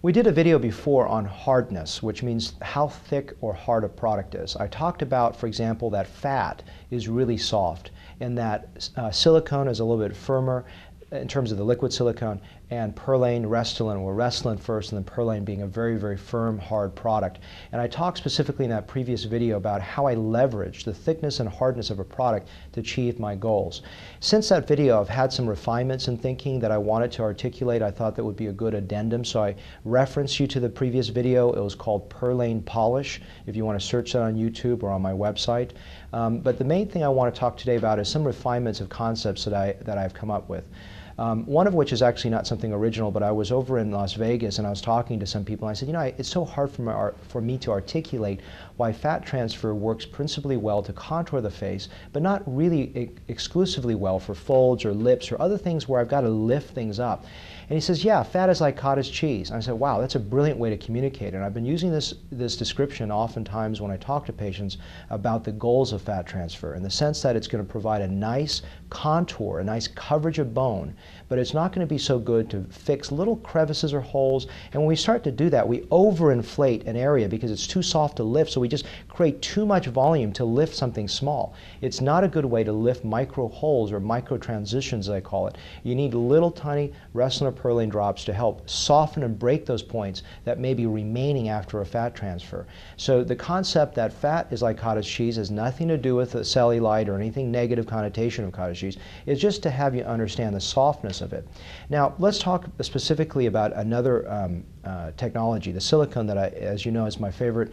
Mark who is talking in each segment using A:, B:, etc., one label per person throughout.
A: We did a video before on hardness, which means how thick or hard a product is. I talked about, for example, that fat is really soft and that silicone is a little bit firmer in terms of the liquid silicone, and Perlane, Restylane, or Restylane first, and then Perlane being a very, very firm, hard product. And I talked specifically in that previous video about how I leverage the thickness and hardness of a product to achieve my goals. Since that video, I've had some refinements in thinking that I wanted to articulate. I thought that would be a good addendum, so I reference you to the previous video. It was called Perlane Polish, if you want to search that on YouTube or on my website. But the main thing I want to talk today about is some refinements of concepts that I've come up with. One of which is actually not something original, but I was over in Las Vegas and I was talking to some people and I said, you know, it's so hard for me to articulate why fat transfer works principally well to contour the face, but not really exclusively well for folds or lips or other things where I've got to lift things up. And he says, yeah, fat is like cottage cheese. And I said, wow, that's a brilliant way to communicate. And I've been using this description oftentimes when I talk to patients about the goals of fat transfer, in the sense that it's going to provide a nice contour, a nice coverage of bone, but it's not going to be so good to fix little crevices or holes. And when we start to do that, we overinflate an area because it's too soft to lift, so we just create too much volume to lift something small. It's not a good way to lift micro holes or micro transitions, as I call it. You need little tiny Restylane or Perlane drops to help soften and break those points that may be remaining after a fat transfer. So the concept that fat is like cottage cheese has nothing to do with the cellulite or anything negative connotation of cottage cheese. It's just to have you understand the softness of it. Now let's talk specifically about another technology, the silicone, that as you know, is my favorite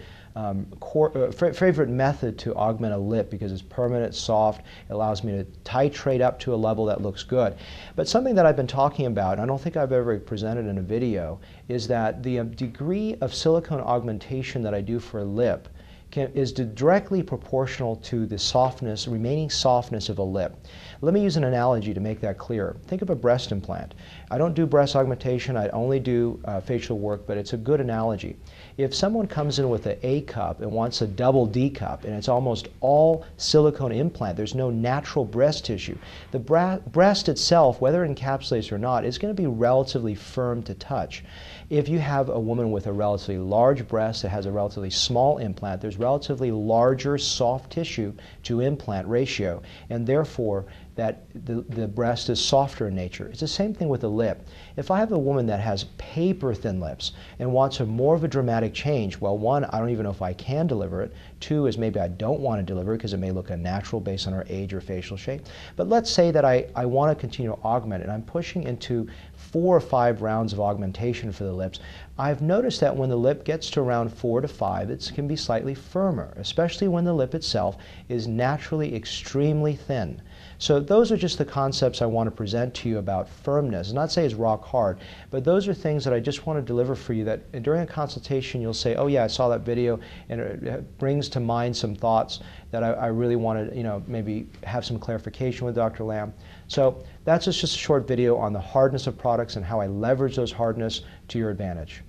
A: favorite method to augment a lip because it's permanent, soft, it allows me to titrate up to a level that looks good. But something that I've been talking about, and I don't think I've ever presented in a video, is that the degree of silicone augmentation that I do for a lip is directly proportional to the softness, remaining softness of a lip. Let me use an analogy to make that clear. Think of a breast implant. I don't do breast augmentation, I only do facial work, but it's a good analogy. If someone comes in with an A cup and wants a double D cup, and it's almost all silicone implant, there's no natural breast tissue, the breast itself, whether it encapsulates or not, is going to be relatively firm to touch. If you have a woman with a relatively large breast that has a relatively small implant, there's relatively larger soft tissue to implant ratio, and therefore that the breast is softer in nature. It's the same thing with the lip. If I have a woman that has paper thin lips and wants more of a dramatic change, well, one, I don't even know if I can deliver it. Two is maybe I don't want to deliver it because it may look unnatural based on her age or facial shape. But let's say that I want to continue to augment it. I'm pushing into 4 or 5 rounds of augmentation for the lips. I've noticed that when the lip gets to around 4 to 5, it can be slightly firmer, especially when the lip itself is naturally extremely thin. So those are just the concepts I want to present to you about firmness. Not say it's rock hard, but those are things that I just want to deliver for you that during a consultation you'll say, oh yeah, I saw that video, and it brings to mind some thoughts that I really want to, you know, maybe have some clarification with Dr. Lamb. So that's just a short video on the hardness of products and how I leverage those hardness to your advantage.